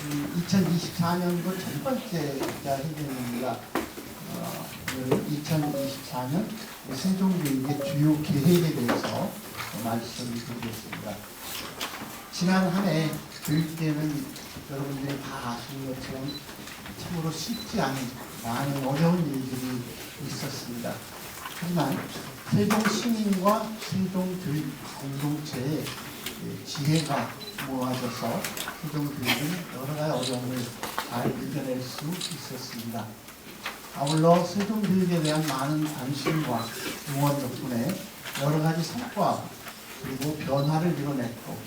2024년도 첫 번째 기자회견입니다. 오늘 2024년 세종교육의 주요 계획에 대해서 말씀을 드리겠습니다. 지난 한 해 교육계는 여러분들이 다 아시는 것처럼 참으로 쉽지 않은 많은 어려운 일들이 있었습니다. 하지만 세종 시민과 세종 교육 공동체의 지혜가 모아져서 세종 교육은 여러 가지 어려움을 잘 이겨낼 수 있었습니다. 아울러 세종 교육에 대한 많은 관심과 응원 덕분에 여러 가지 성과 그리고 변화를 이뤄냈고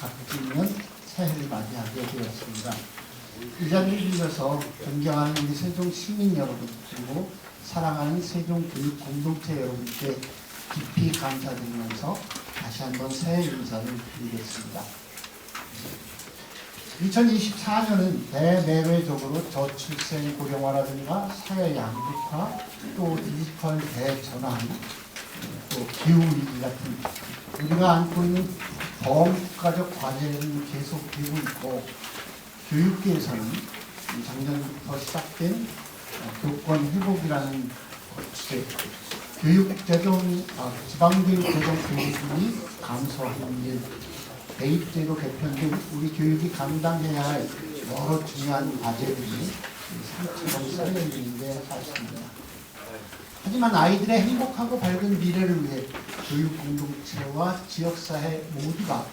값지는 새해를 맞이하게 되었습니다. 이 자리를 빌려서 존경하는 우리 세종 시민 여러분 그리고 사랑하는 세종 교육 공동체 여러분께 깊이 감사드리면서 다시 한번 새해 인사를 드리겠습니다. 2024년은 대내외적으로 저출생 고령화라든가 사회 양극화, 또 디지털 대전환, 또 기후위기 같은 우리가 안고 있는 범국가적 과제는 계속되고 있고, 교육계에서는 작년부터 시작된 교권 회복이라는 주제, 지방교육재정 교육비 감소하는 일, 대입제도 개편 등 우리 교육이 감당해야 할 여러 중요한 과제들이 상처럼 쌓여있는 게 사실입니다. 하지만 아이들의 행복하고 밝은 미래를 위해 교육 공동체와 지역사회 모두가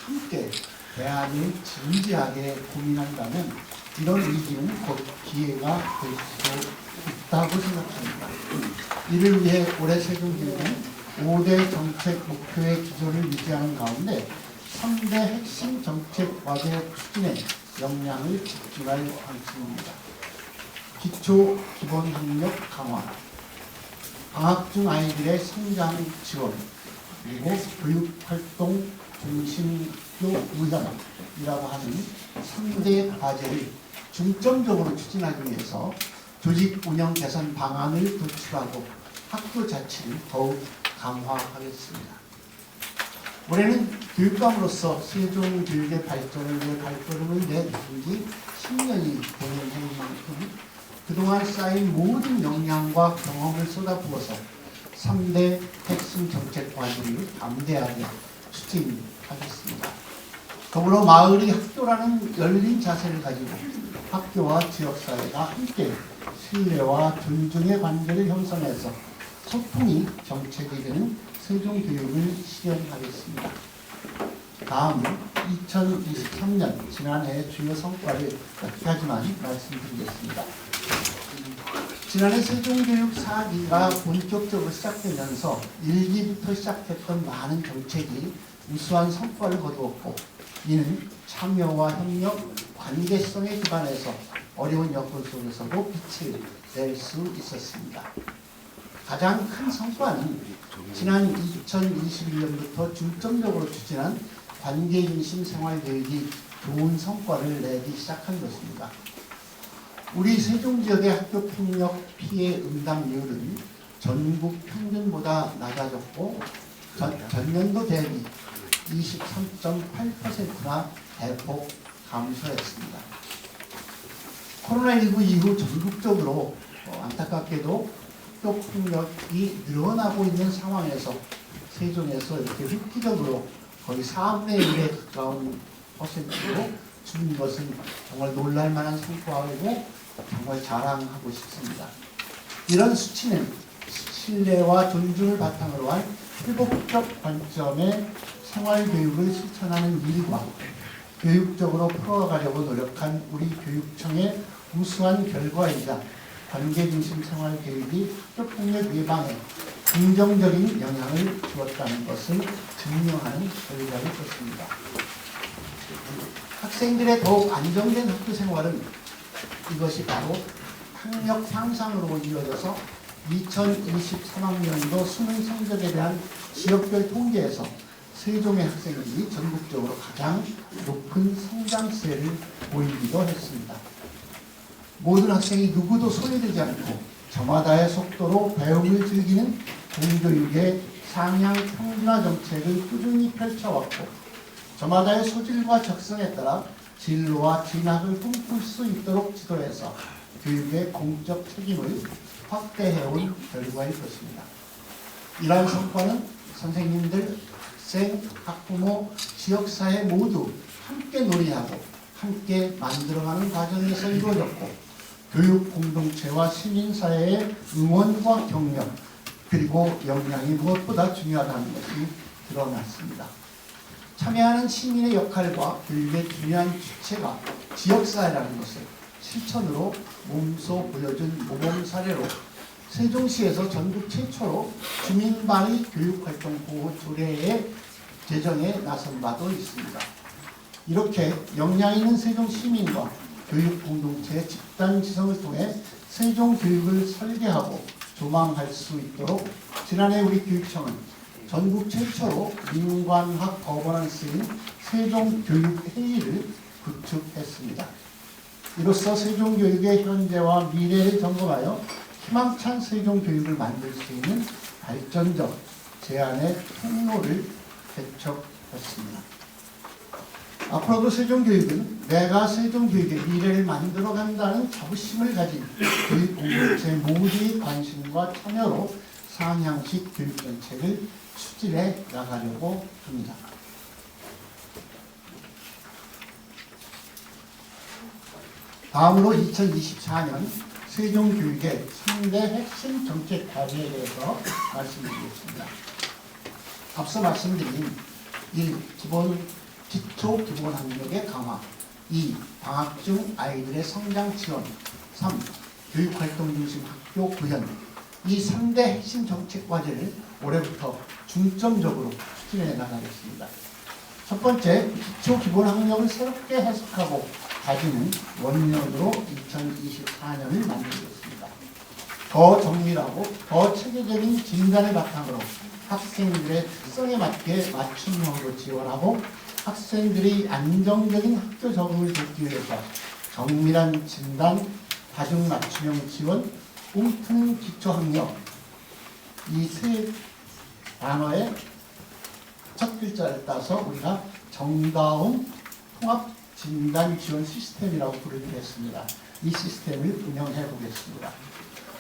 함께 대안을 진지하게 고민한다면 이런 위기는 곧 기회가 될 수도 있다고 생각합니다. 이를 위해 올해 세종교육은 5대 정책 목표의 기조를 유지하는 가운데 3대 핵심 정책 과제 추진에 역량을 집중할 방침입니다. 기초 기본 학력 강화, 방학 중 아이들의 성장 지원, 그리고 교육활동 중심교 운영이라고 하는 3대 과제를 중점적으로 추진하기 위해서 조직 운영 개선 방안을 도출하고 학교 자치를 더욱 강화하겠습니다. 올해는 교육감으로서 세종 교육의 발전을 위해 발걸음을 내딛은 지 10년이 되는 해인 만큼 그동안 쌓인 모든 역량과 경험을 쏟아부어서 3대 핵심 정책 과제를 담대하게 추진하겠습니다. 더불어 마을이 학교라는 열린 자세를 가지고 학교와 지역사회가 함께 신뢰와 존중의 관계를 형성해서 소통이 정책이 되는 세종교육을 실현하겠습니다. 다음 2023년 지난해 주요 성과를 몇 가지만 말씀드리겠습니다. 지난해 세종교육 4기가 본격적으로 시작되면서 1기부터 시작했던 많은 정책이 우수한 성과를 거두었고, 이는 참여와 협력, 관계성에 기반해서 어려운 여건 속에서도 빛을 낼 수 있었습니다. 가장 큰 성과는 지난 2021년부터 중점적으로 추진한 관계중심 생활교육이 좋은 성과를 내기 시작한 것입니다. 우리 세종지역의 학교폭력 피해 응답률은 전국 평균보다 낮아졌고 전년도 대비 23.8%나 대폭 감소했습니다. 코로나19 이후 전국적으로 안타깝게도 학교폭력이 늘어나고 있는 상황에서 세종에서 이렇게 획기적으로 거의 4분의 1에 가까운 퍼센트로 줄인 것은 정말 놀랄만한 성과이고 정말 자랑하고 싶습니다. 이런 수치는 신뢰와 존중을 바탕으로 한 회복적 관점의 생활교육을 실천하는 일과 교육적으로 풀어가려고 노력한 우리 교육청의 우수한 결과이자 관계중심 생활교육이 학교폭력 예방에 긍정적인 영향을 주었다는 것을 증명하는 결과를 줬습니다. 학생들의 더욱 안정된 학교 생활은 이것이 바로 학력 향상으로 이어져서 2023학년도 수능 성적에 대한 지역별 통계에서 세종의 학생들이 전국적으로 가장 높은 성장세를 보이기도 했습니다. 모든 학생이 누구도 소외되지 않고 저마다의 속도로 배움을 즐기는 공교육의 상향 평준화 정책을 꾸준히 펼쳐왔고, 저마다의 소질과 적성에 따라 진로와 진학을 꿈꿀 수 있도록 지도해서 교육의 공적 책임을 확대해온 결과일 것입니다. 이러한 성과는 선생님들, 학생, 학부모, 지역사회 모두 함께 논의하고 함께 만들어가는 과정에서 이루어졌고 교육 공동체와 시민사회의 응원과 격려 그리고 역량이 무엇보다 중요하다는 것이 드러났습니다. 참여하는 시민의 역할과 교육의 중요한 주체가 지역사회라는 것을 실천으로 몸소 보여준 모범 사례로 세종시에서 전국 최초로 주민발의 교육활동 보호 조례의 제정에 나선 바도 있습니다. 이렇게 역량 있는 세종 시민과 교육 공동체의 집단 지성을 통해 세종 교육을 설계하고 조망할 수 있도록 지난해 우리 교육청은 전국 최초로 민관학 거버넌스인 세종교육회의를 구축했습니다. 이로써 세종교육의 현재와 미래를 점검하여 희망찬 세종교육을 만들 수 있는 발전적 제안의 통로를 개척했습니다. 앞으로도 세종교육은 내가 세종교육의 미래를 만들어간다는 자부심을 가진 교육 공동체 모두의 관심과 참여로 상향식 교육 정책을 추진해 나가려고 합니다. 다음으로 2024년 세종교육의 3대 핵심 정책 과제에 대해서 말씀드리겠습니다. 앞서 말씀드린 1. 기초 기본 학력의 강화 2. 방학 중 아이들의 성장 지원 3. 교육활동 중심 학교 구현 이 3대 핵심 정책 과제를 올해부터 중점적으로 추진해 나가겠습니다. 첫 번째, 기초 기본 학력을 새롭게 해석하고 다지는 원년으로 2024년을 만들겠습니다. 더 정밀하고 더 체계적인 진단을 바탕으로 학생들의 특성에 맞게 맞춤형으로 지원하고 학생들의 안정적인 학교 적응을 돕기 위해서 정밀한 진단, 다중 맞춤형 지원, 꿈꾸는 기초학력 이 세 단어의 첫 글자를 따서 우리가 정다운 통합 진단 지원 시스템이라고 부르기로 했습니다. 이 시스템을 운영해 보겠습니다.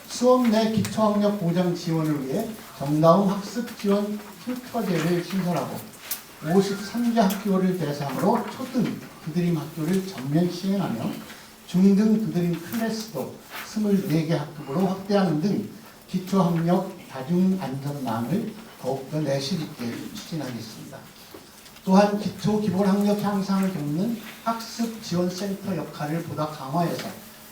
수업 내 기초학력 보장 지원을 위해 정다운 학습 지원 튜터제를 신설하고 53개 학교를 대상으로 초등 그드림 학교를 전면 시행하며 중등 그드림 클래스도 24개 학급으로 확대하는 등 기초학력 다중안전망을 더욱더 내실 있게 추진하겠습니다. 또한 기초 기본학력 향상을 돕는 학습지원센터 역할을 보다 강화해서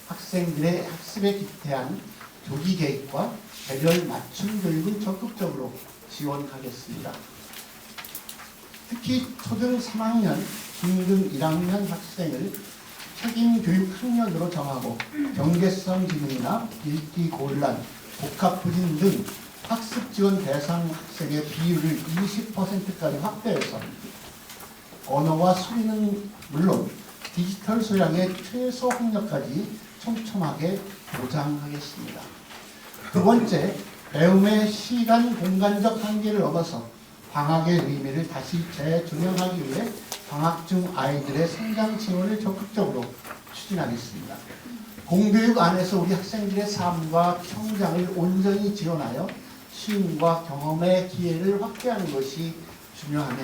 학생들의 학습에 기대한 조기 계획과 개별 맞춤 교육을 적극적으로 지원하겠습니다. 특히 초등 3학년, 중등 1학년 학생을 책임교육 학년으로 정하고 경계성 지능이나 읽기 곤란, 복합부진 등 학습 지원 대상 학생의 비율을 20%까지 확대해서 언어와 수리는 물론 디지털 소양의 최소 학력까지 촘촘하게 보장하겠습니다. 두 번째, 배움의 시간 공간적 한계를 넘어서 방학의 의미를 다시 재조명하기 위해 방학 중 아이들의 성장 지원을 적극적으로 추진하겠습니다. 공교육 안에서 우리 학생들의 삶과 성장을 온전히 지원하여 시음과 경험의 기회를 확대하는 것이 중요하며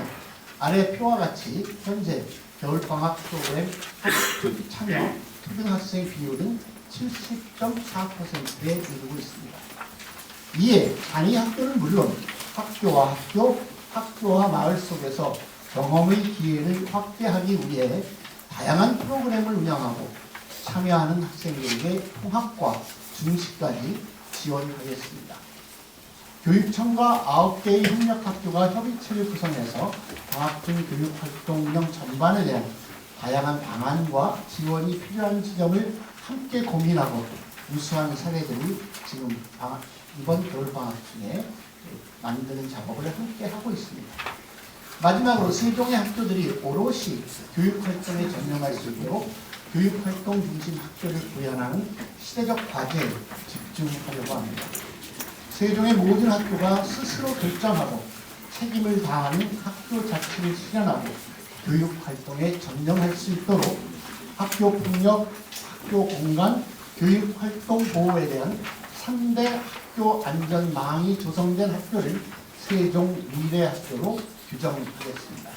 아래 표와 같이 현재 겨울방학 프로그램 참여 초등학생 비율은 70.4%에 이르고 있습니다. 이에 단위 학교는 물론 학교와 학교, 학교와 마을 속에서 경험의 기회를 확대하기 위해 다양한 프로그램을 운영하고 참여하는 학생들에게 통합과 중시까지 지원하겠습니다. 교육청과 9개의 협력학교가 협의체를 구성해서 방학중 교육활동 운영 전반에 대한 다양한 방안과 지원이 필요한 지점을 함께 고민하고 우수한 사례들이 지금 이번 겨울방학 중에 만드는 작업을 함께 하고 있습니다. 마지막으로 세종의 학교들이 오롯이 교육활동에 전념할 수 있도록 교육활동 중심 학교를 구현하는 시대적 과제에 집중하려고 합니다. 세종의 모든 학교가 스스로 결정하고 책임을 다하는 학교 자치를 실현하고 교육활동에 전념할 수 있도록 학교 폭력, 학교 공간, 교육활동 보호에 대한 3대 학교 안전망이 조성된 학교를 세종 미래학교로 규정하겠습니다.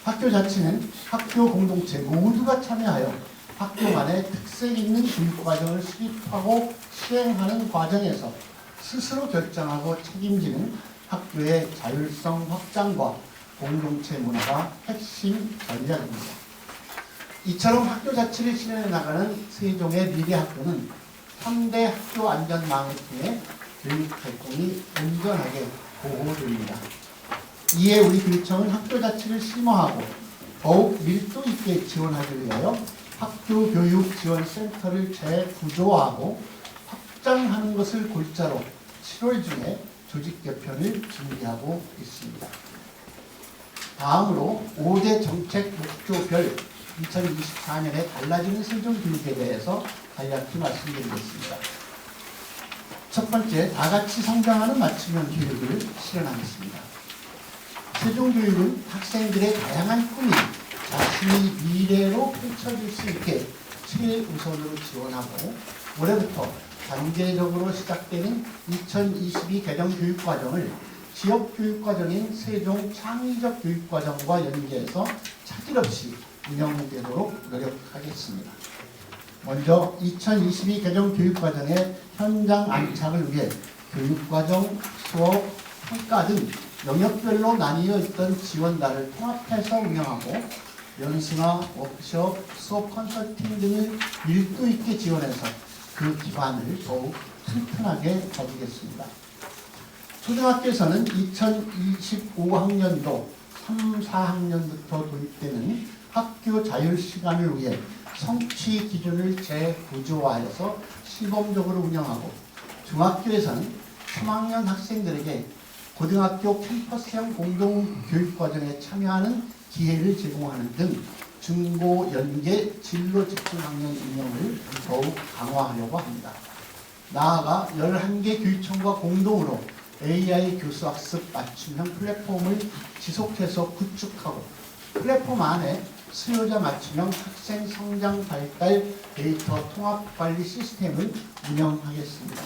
학교 자치는 학교 공동체 모두가 참여하여 학교만의 특색 있는 교육과정을 수립하고 시행하는 과정에서 스스로 결정하고 책임지는 학교의 자율성 확장과 공동체 문화가 핵심 전략입니다. 이처럼 학교 자치를 실현해 나가는 세종의 미래학교는 3대 학교 안전망을 통해 교육활동이 온전하게 보호됩니다. 이에 우리 교육청은 학교 자치를 심화하고 더욱 밀도 있게 지원하기 위하여 학교교육지원센터를 재구조화하고 확장하는 것을 골자로 7월 중에 조직 개편을 준비하고 있습니다. 다음으로 5대 정책 목표별 2024년에 달라지는 세종교육에 대해서 간략히 말씀드리겠습니다. 첫 번째, 다같이 성장하는 맞춤형 교육을 실현하겠습니다. 세종교육은 학생들의 다양한 꿈이 자신의 미래로 펼쳐질 수 있게 최우선으로 지원하고 올해부터 단계적으로 시작되는 2022 개정 교육과정을 지역교육과정인 세종 창의적 교육과정과 연계해서 차질 없이 운영되도록 노력하겠습니다. 먼저 2022 개정 교육과정의 현장 안착을 위해 교육과정, 수업, 평가 등 영역별로 나뉘어 있던 지원단을 통합해서 운영하고 연수나 워크숍, 수업 컨설팅 등을 밀도 있게 지원해서 그 기반을 더욱 튼튼하게 다지겠습니다. 초등학교에서는 2025학년도 3, 4학년부터 도입되는 학교 자율시간을 위해 성취 기준을 재구조화해서 시범적으로 운영하고 중학교에서는 3학년 학생들에게 고등학교 캠퍼스형 공동교육과정에 참여하는 기회를 제공하는 등 중고, 연계, 진로 집중 학년 운영을 더욱 강화하려고 합니다. 나아가 11개 교육청과 공동으로 AI 교수학습 맞춤형 플랫폼을 지속해서 구축하고 플랫폼 안에 수요자 맞춤형 학생 성장 발달 데이터 통합 관리 시스템을 운영하겠습니다.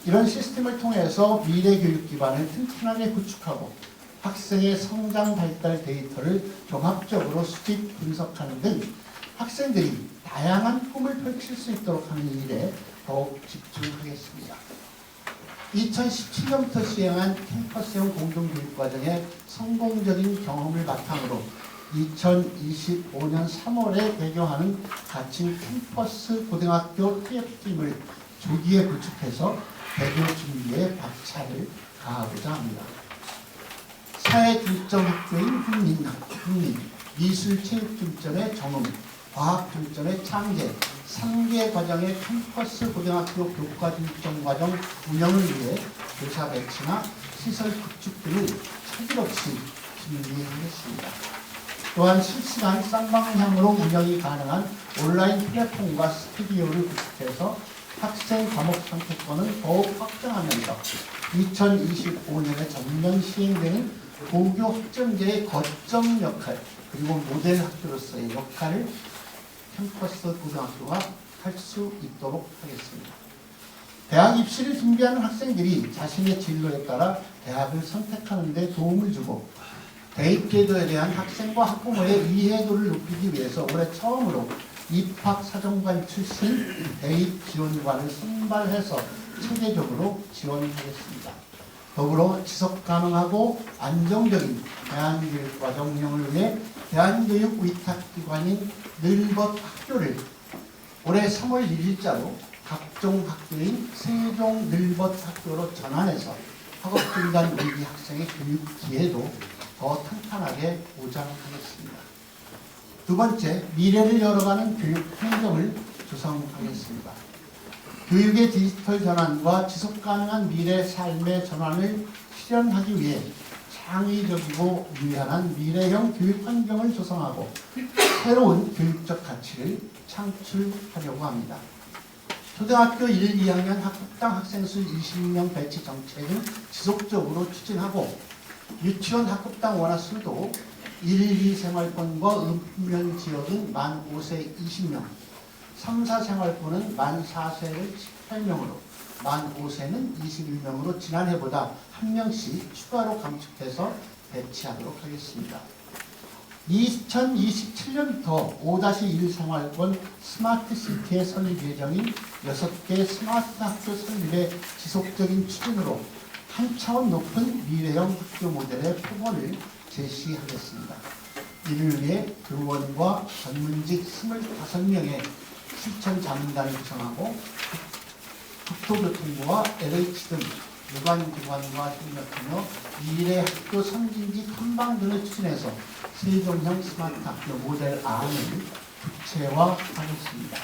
이런 시스템을 통해서 미래 교육 기반을 튼튼하게 구축하고 학생의 성장 발달 데이터를 종합적으로 수집 분석하는 등 학생들이 다양한 꿈을 펼칠 수 있도록 하는 일에 더욱 집중하겠습니다. 2017년부터 시행한 캠퍼스형 공동교육과정의 성공적인 경험을 바탕으로 2025년 3월에 개교하는 가칭 캠퍼스 고등학교 TF팀을 조기에 구축해서 개교 준비에 박차를 가하고자 합니다. 사회 중점 학교인 훈민, 미술 체육 중점의 정음, 과학 중점의 창제, 3개 과정의 캠퍼스 고등학교 교과 중점 과정 운영을 위해 교사 배치나 시설 구축 등을 차질 없이 준비하겠습니다. 또한 실시간 쌍방향으로 운영이 가능한 온라인 플랫폼과 스튜디오를 구축해서 학생 과목 선택권을 더욱 확장하면서 2025년에 전면 시행되는 고교 학점제의 거점 역할 그리고 모델 학교로서의 역할을 캠퍼스 고등학교가 할 수 있도록 하겠습니다. 대학 입시를 준비하는 학생들이 자신의 진로에 따라 대학을 선택하는 데 도움을 주고 대입 제도에 대한 학생과 학부모의 이해도를 높이기 위해서 올해 처음으로 입학사정관 출신 대입 지원관을 선발해서 체계적으로 지원하겠습니다. 더불어 지속가능하고 안정적인 대한교육과정 운영을 위해 대한교육 위탁기관인 늘벗 학교를 올해 3월 1일자로 각종 학교인 세종 늘벗 학교로 전환해서 학업중단 위기 학생의 교육 기회도 더 탄탄하게 보장하겠습니다. 두 번째, 미래를 열어가는 교육 환경을 조성하겠습니다. 교육의 디지털 전환과 지속가능한 미래 삶의 전환을 실현하기 위해 창의적이고 유연한 미래형 교육 환경을 조성하고 새로운 교육적 가치를 창출하려고 합니다. 초등학교 1, 2학년 학급당 학생 수 20명 배치 정책을 지속적으로 추진하고 유치원 학급당 원화 수도 1, 2 생활권과 읍면 지역은 만 5세 20명, 3, 4 생활권은 만 4세를 18명으로, 만 5세는 21명으로 지난해보다 1명씩 추가로 감축해서 배치하도록 하겠습니다. 2027년부터 5-1 생활권 스마트시티의 설립 예정인 6개 스마트 학교 설립의 지속적인 추진으로 한 차원 높은 미래형 학교 모델의 표본을 제시하겠습니다. 이를 위해 교원과 전문직 25명의 실천 자문단을 구성하고 국토교통부와 LH 등 유관기관과 협력하며 미래 학교 선진지 탐방 등을 추진해서 세종형 스마트 학교 모델 안을 구체화하겠습니다.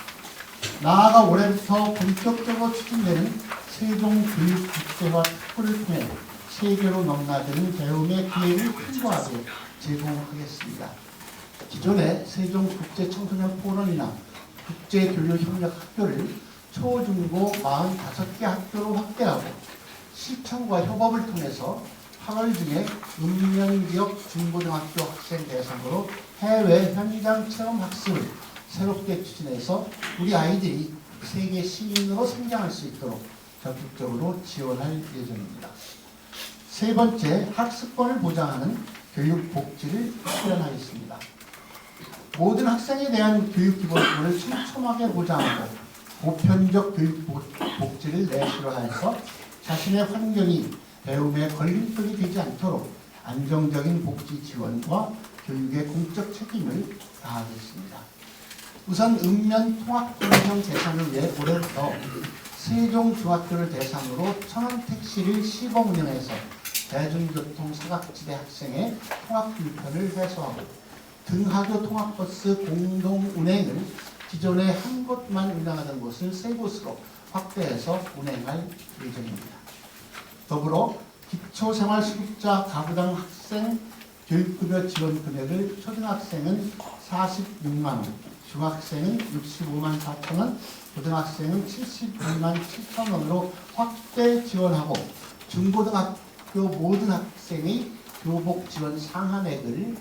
나아가 올해부터 본격적으로 추진되는 세종교육국제화 특구를 통해 세계로 넘나드는 배움의 기회를 풍부하게 제공하겠습니다. 기존의 세종국제청소년 포럼이나 국제교류협력학교를 초, 중, 고 45개 학교로 확대하고 시청과 협업을 통해서 8월 중에 읍면지역 중고등학교 학생 대상으로 해외 현장 체험 학습을 새롭게 추진해서 우리 아이들이 세계 시민으로 성장할 수 있도록 적극적으로 지원할 예정입니다. 세 번째, 학습권을 보장하는 교육복지를 실현하겠습니다. 모든 학생에 대한 교육기본권을 촘촘하게 보장하고 보편적 교육복지를 내실화해서 자신의 환경이 배움의 걸림돌이 되지 않도록 안정적인 복지 지원과 교육의 공적 책임을 다하겠습니다. 우선 읍면 통합도시형 개선을 위해 올해부터 세종중학교를 대상으로 천원택시를 시범 운영해서 대중교통 사각지대 학생의 통학 불편을 해소하고 등하교 통학버스 공동 운행을 기존에 한 곳만 운영하던 곳을 세 곳으로 확대해서 운행할 예정입니다. 더불어 기초생활수급자 가구당 학생 교육급여 지원 금액을 초등학생은 46만 원, 중학생은 65만 4천 원, 고등학생은 72만 7천 원으로 확대 지원하고 중고등학교 모든 학생의 교복 지원 상한액을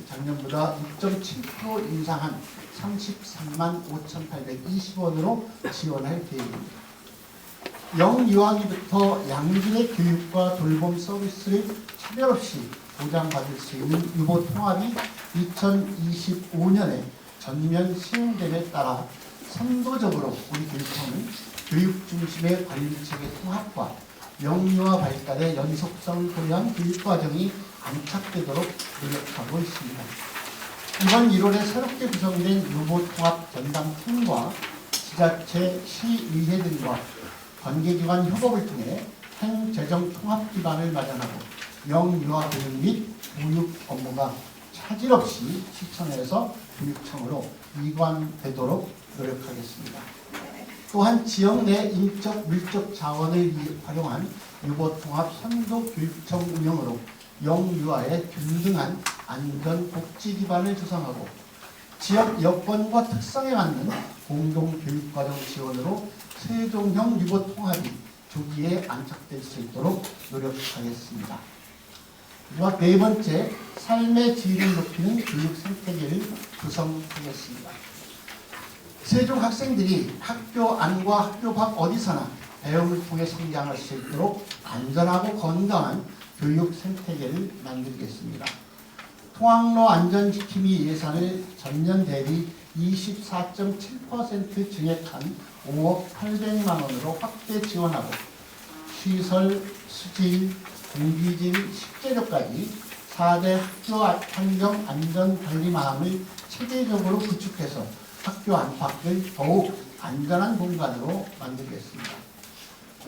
작년보다 6.7% 인상한 33만 5,820원으로 지원할 계획입니다. 영유아기부터 양질의 교육과 돌봄 서비스를 차별 없이 보장받을 수 있는 유보 통합이 2025년에 전면 시행됨에 따라 선도적으로 우리 교육청은 교육 중심의 관리체계 통합과 영유아 발달의 연속성을 고려한 교육과정이 안착되도록 노력하고 있습니다. 이번 1월에 새롭게 구성된 유보통합 전담팀과 지자체, 시의회 등과 관계기관 협업을 통해 행재정 통합 기반을 마련하고 영유아 교육 및 보육 업무가 차질 없이 시청에서 교육청으로 이관되도록 노력하겠습니다. 또한 지역 내 인적 물적 자원을 활용한 유보통합 선도교육청 운영으로 영유아의 균등한 안전 복지 기반을 조성하고 지역 여건과 특성에 맞는 공동교육과정 지원으로 세종형 유보통합이 조기에 안착될 수 있도록 노력하겠습니다. 마지막 네 번째, 삶의 질을 높이는 교육 생태계를 구성하겠습니다. 세종 학생들이 학교 안과 학교 밖 어디서나 배움을 통해 성장할 수 있도록 안전하고 건강한 교육 생태계를 만들겠습니다. 통학로 안전지킴이 예산을 전년 대비 24.7% 증액한 5억 800만 원으로 확대 지원하고 시설, 수질, 공기질, 식재료까지 4대 학교 환경 안전관리망을 체계적으로 구축해서 학교 안팎을 더욱 안전한 공간으로 만들겠습니다.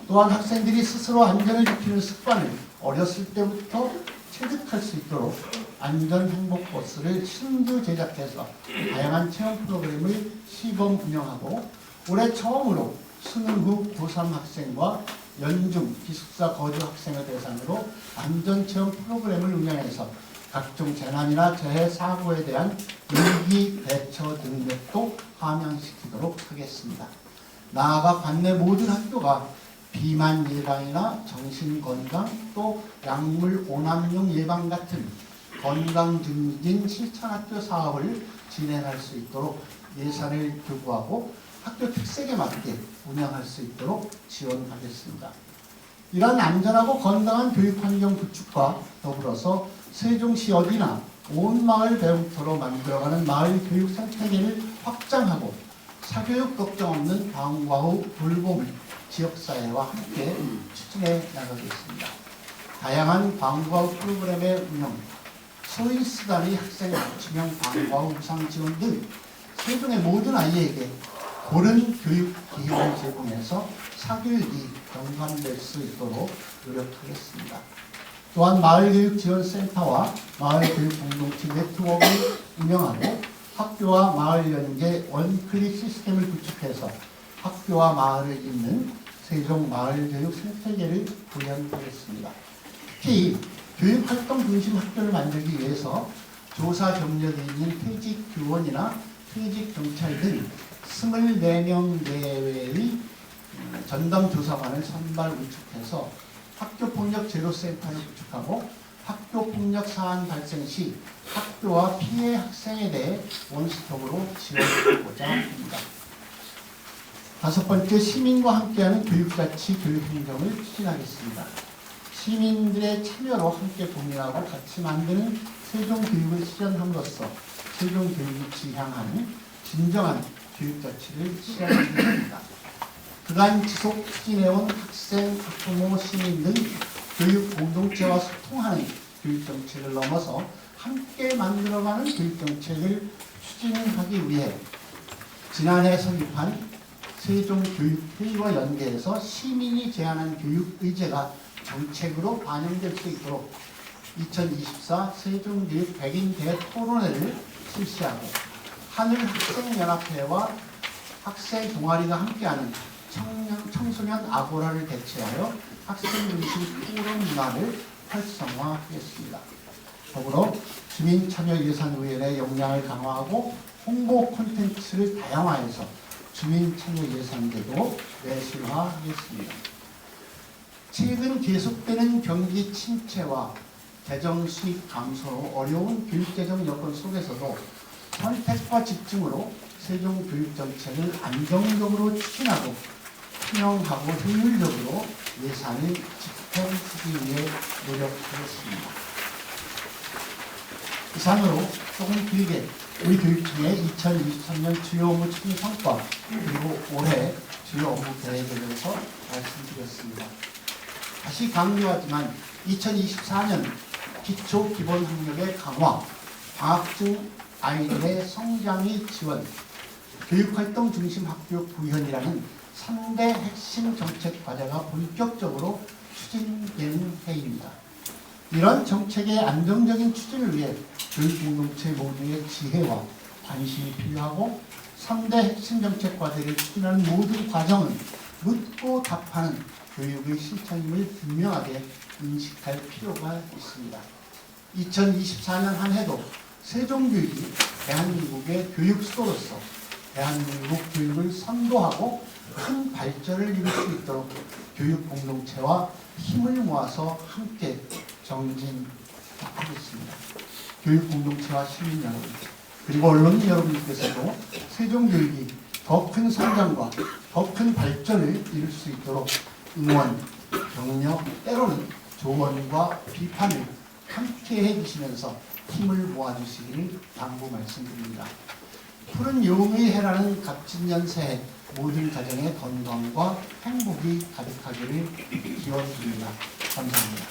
또한 학생들이 스스로 안전을 지키는 습관을 어렸을 때부터 체득할 수 있도록 안전행복버스를 신규 제작해서 다양한 체험 프로그램을 시범 운영하고 올해 처음으로 수능 후 고3 학생과 연중 기숙사 거주 학생을 대상으로 안전체험 프로그램을 운영해서 각종 재난이나 재해 사고에 대한 위기 대처 능력도 함양시키도록 하겠습니다. 나아가 관내 모든 학교가 비만 예방이나 정신건강 또 약물 오남용 예방 같은 건강 증진 실천학교 사업을 진행할 수 있도록 예산을 교부하고 학교 특색에 맞게 운영할 수 있도록 지원하겠습니다. 이러한 안전하고 건강한 교육환경 구축과 더불어서 세종시 어디나 온 마을 배움터로 만들어가는 마을 교육 생태계를 확장하고 사교육 걱정 없는 방과 후 돌봄을 지역사회와 함께 추진해 나가겠습니다. 다양한 방과 후 프로그램의 운영, 소위 쓰다리 학생 맞춤형 방과 후 무상 지원 등 세종의 모든 아이에게 고른 교육 기회를 제공해서 사교육이 경감될 수 있도록 노력하겠습니다. 또한 마을교육지원센터와 마을교육공동체 네트워크를 운영하고 학교와 마을 연계 원클릭 시스템을 구축해서 학교와 마을을 잇는 세종 마을교육 생태계를 구현하겠습니다. 특히 교육활동 중심 학교를 만들기 위해서 조사 경력이 있는 퇴직교원이나 퇴직경찰 등 24명 내외의 전담조사관을 선발 구축해서 학교폭력 제로센터를 구축하고 학교폭력 사안 발생 시 학교와 피해 학생에 대해 원스톱으로 지원하고자 합니다. 다섯 번째, 시민과 함께하는 교육자치 교육행정을 추진하겠습니다. 시민들의 참여로 함께 고민하고 같이 만드는 세종교육을 실현함으로써 세종교육이 지향하는 진정한 교육자치를 실현하겠습니다. 그간 지속 추진해온 학생, 학부모, 시민 등 교육 공동체와 소통하는 교육정책을 넘어서 함께 만들어가는 교육정책을 추진하기 위해 지난해 설립한 세종교육회의와 연계해서 시민이 제안한 교육의제가 정책으로 반영될 수 있도록 2024 세종교육 100인 대토론회를 실시하고 하늘학생연합회와 학생 동아리가 함께하는 청소년 아고라를 개최하여 학생 중심 토론 문화를 활성화하겠습니다. 더불어 주민참여예산위원회 역량을 강화하고 홍보 콘텐츠를 다양화해서 주민참여예산제도 내실화하겠습니다. 최근 계속되는 경기 침체와 재정 수입 감소로 어려운 교육재정 여건 속에서도 선택과 집중으로 세종교육정책을 안정적으로 추진하고 투명하고 효율적으로 예산을 집행하기 위해 노력하겠습니다. 이상으로 조금 길게 우리 교육청의 2023년 주요 업무 추진 성과 그리고 올해 주요 업무 계획에 대해서 말씀드렸습니다. 다시 강조하지만 2024년 기초기본학력의 강화, 방학 중 아이들의 성장의 지원, 교육활동 중심 학교 구현이라는 3대 핵심 정책 과제가 본격적으로 추진되는 해입니다. 이런 정책의 안정적인 추진을 위해 교육공동체 모두의 지혜와 관심이 필요하고 3대 핵심 정책 과제를 추진하는 모든 과정은 묻고 답하는 교육의 실천임을 분명하게 인식할 필요가 있습니다. 2024년 한 해도 세종교육이 대한민국의 교육 수도로서 대한민국 교육을 선도하고 큰 발전을 이룰 수 있도록 교육 공동체와 힘을 모아서 함께 정진하겠습니다. 교육 공동체와 시민 여러분 그리고 언론 여러분께서도 세종교육이 더 큰 성장과 더 큰 발전을 이룰 수 있도록 응원, 격려, 때로는 조언과 비판을 함께 해주시면서 힘을 모아주시기를 당부 말씀드립니다. 푸른 용의 해라는 갑진년 새해 모든 가정의 건강과 행복이 가득하기를 기원드립니다. 감사합니다.